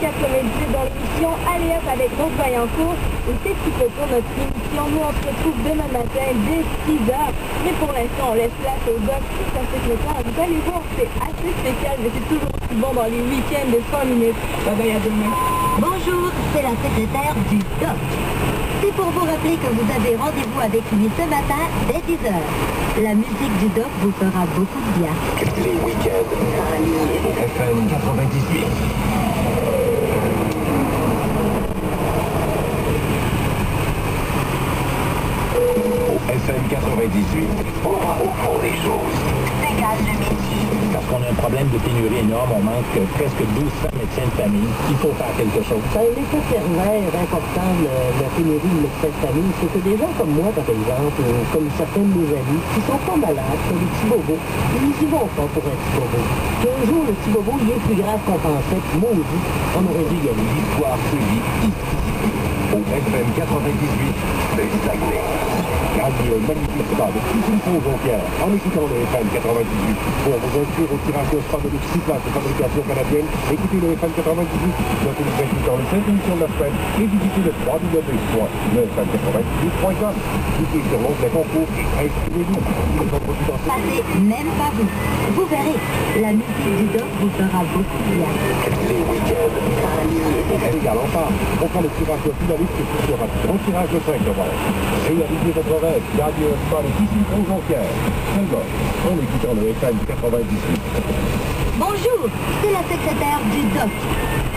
98 dans l'émission Allez Hop avec Rose Vaillancourt. Et c'est tout pour notre émission. Nous on se retrouve demain matin dès 6h. Mais pour l'instant, on laisse place au doc tout à fait le temps. Vous allez voir, c'est assez spécial, mais c'est toujours aussi bon dans les week-ends de 100 minutes. Bye bye, à demain. Bonjour, c'est la secrétaire du doc. C'est pour vous rappeler que vous avez rendez-vous avec lui ce matin dès 10h. La musique du doc vous fera beaucoup de bien. Les week-ends, FM 98. FM 98, on va au fond des choses. Dégage le métier. Parce qu'on a un problème de pénurie énorme, on manque presque 1200 médecins de famille. Il faut faire quelque chose. L'effet pervers important de la pénurie de médecins de famille, c'est que des gens comme moi, par exemple, comme certains de mes amis, qui sont pas malades, qui ont des petits bobos, ils y vont pas pour un petit bobo. Qu'un jour, le petit bobo, il est plus grave qu'on pensait, puis maudit, on aurait dû y aller. L'histoire se vit ici. Au FM 98, de Saguenay. Radio magnifique de Christine Fonds-Jonquière, en écoutant le FM 98. Pour vous inscrire au tirage au sort de 6 places de fabrication canadienne, écoutez le FM 98, notez les inscriptions les 5 émissions de la semaine et visitez le www.lefm98.com. Cliquez sur l'onglet concours et inscrivez-vous. Passez même pas vous. Vous verrez, la musique du doc vous fera beaucoup de bien. Les week-ends, égal enfin. On prend le tirage au finaliste qui sera au tirage le 5 novembre. Réalisez votre rêve, gagnez un spa de Christine Fonds-Jonquière. En écoutant le FM 98. Bonjour, c'est la secrétaire du doc.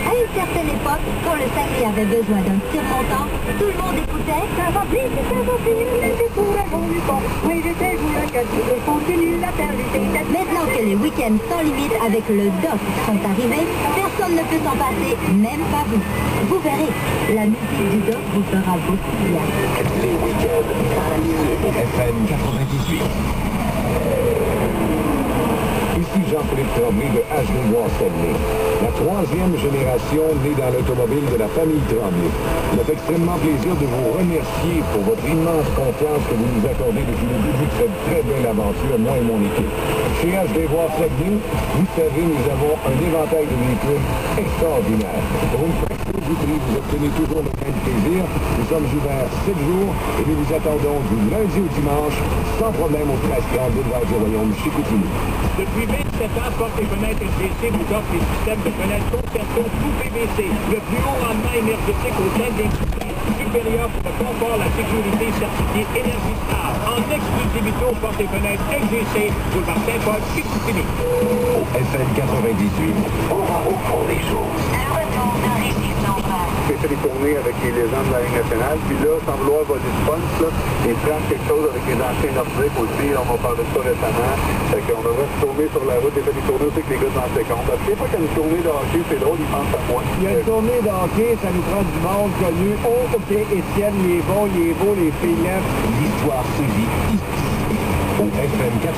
À une certaine époque, quand le Saguenay avait besoin d'un petit montant, tout le monde écoutait. Ça va bien, mais c'est pour un bon temps. Oui, je sais, vous le cassez, et continue la faire lutter. Maintenant que les week-ends sans limite avec le doc sont arrivés, personne ne peut s'en passer, même pas vous. Vous verrez, la musique du doc vous fera beaucoup de bien. Les week-ends, FM 98. Ici Jean-Philippe Tremblay de HD Saguenay, la troisième génération née dans l'automobile de la famille Tremblay. Il est extrêmement plaisir de vous remercier pour votre immense confiance que vous nous accordez depuis le début de cette très belle aventure, moi et mon équipe. Chez HD Saguenay, vous savez, nous avons un éventail de véhicules extraordinaire. Pour une fraction du prix, vous obtenez toujours le même plaisir. Nous sommes ouverts 7 jours et nous vous attendons du lundi au dimanche, sans problème au 1330 boulevard du Royaume Chicoutimi. Depuis 27 ans, Porte et Fenêtres SGC vous offre des systèmes de fenêtres Concerto tout PVC, le plus haut rendement énergétique au sein de l'industrie, supérieur pour le confort, la sécurité, certifié Énergie Star, en exclusivité aux Portes et Fenêtres SGC, boulevard Saint-Paul, Chicoutimi. Au FM 98, on va au fond des choses. Un retour de Régis Lambert. J'ai fait des tournées avec les légendes de la Ligue nationale, puis là, sans vouloir voler du punch, là, ils prennent quelque chose avec les anciens nordiques aussi, on m'a parlé de ça récemment, fait qu'on devrait se tourner sur la route, j'ai fait des tournées aussi avec les gars dans le séquence. Parce que des fois qu'il y a une tournée de hockey, c'est drôle, ils pensent à moi. Il y a une tournée de hockey, ça nous prend du monde connu. Oh, OK, Étienne, il est bon, les filles lèvent. L'histoire se vit ici. Au FM 98,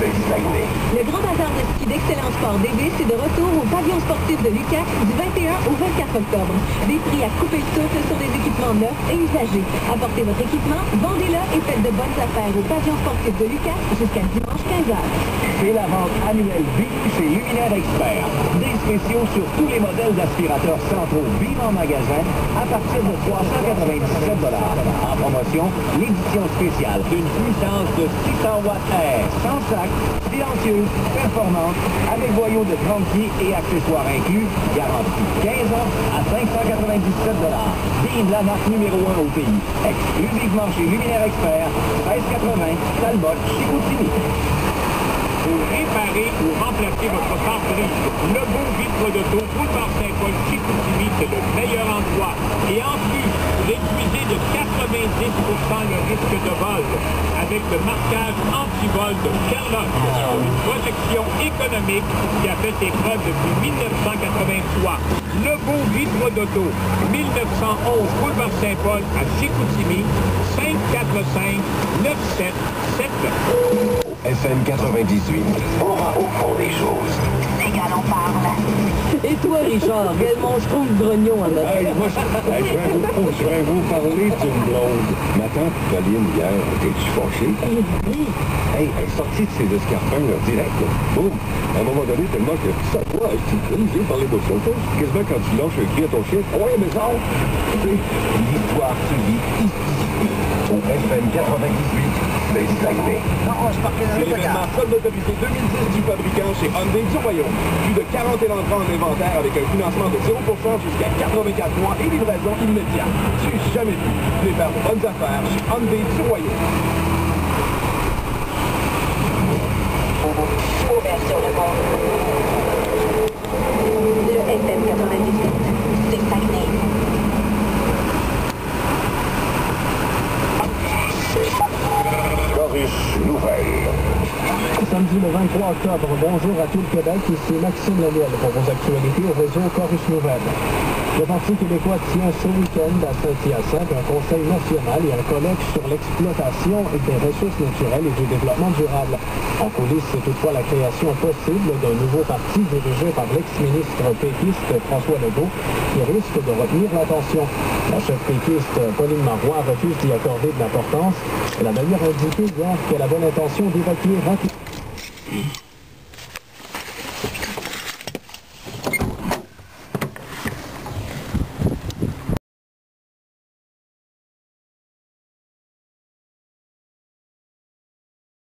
de Saguenay. Le grand bazar de ski d'Excellence Sport DB, c'est de retour au pavillon sportif de Lucas du 21 au 24 octobre. Des prix à couper le souffle sur des équipements neufs et usagés. Apportez votre équipement, vendez-le et faites de bonnes affaires au pavillon sportif de Lucas jusqu'à dimanche 15h. C'est la vente annuelle BIM chez Luminaire Expert. Des spéciaux sur tous les modèles d'aspirateurs centraux BIM en magasin à partir de 397 $. En promotion, l'édition spéciale d'une puissance de 600 watts air, sans sac, silencieuse, performante, avec boyaux de 30 pieds et accessoires inclus, garantie 15 ans à 597 $. BIM, la marque numéro 1 au pays. Exclusivement chez Luminaire Expert, 1680, Talbot, Chicoutimi. Pour réparer ou remplacer votre pare-brise, le beau vitre d'auto, boulevard Saint-Paul, Chicoutimi, c'est le meilleur endroit. Et en plus, réduisez de 90% le risque de vol avec le marquage anti-vol de Sherlock. Une protection économique qui a fait ses preuves depuis 1983. Le beau vitre d'auto, 1911, boulevard Saint-Paul à Chicoutimi, 545-9779. FM 98. On va au fond des choses. Égal, on parle. Et toi, Richard, quel monstre de grognon à notre... Hey, moi, je vais vous parler d'une blonde. Ma tante Pauline, hier, t'es-tu fâché? Hey, elle est sortie de ses escarpins, là, direct, là. Boum! À un moment donné, tellement que ça, toi, j'ai parlé d'autre chose. Quasiment quand tu lâches un cri à ton chien, ouais, mais ça, tu sais, l'histoire se vit ici, au FM 98. C'est Saguenay. C'est l'événement solde d'autorité 2010 du fabricant chez Hyundai du Royaume. Plus de 40 élantrants en inventaire avec un financement de 0% jusqu'à 84 mois et livraison immédiate. Tu n'as jamais vu. Venez faire de bonnes affaires chez Hyundai du Royaume. Ouvert sur le monde. Le FM 98, c'est Saguenay. Corus Nouvelle. Samedi le 23 octobre, bonjour à tout le Québec, ici Maxime Lamiel pour vos actualités au réseau Corus Nouvelle. Le Parti québécois tient ce week-end à Saint-Hyacinthe un conseil national et un colloque sur l'exploitation des ressources naturelles et du développement durable. En coulisses, c'est toutefois la création possible d'un nouveau parti dirigé par l'ex-ministre péquiste François Legault qui risque de retenir l'attention. La chef péquiste Pauline Marois refuse d'y accorder de l'importance. Elle a d'ailleurs indiqué hier qu'elle a bonne intention d'évacuer rapidement.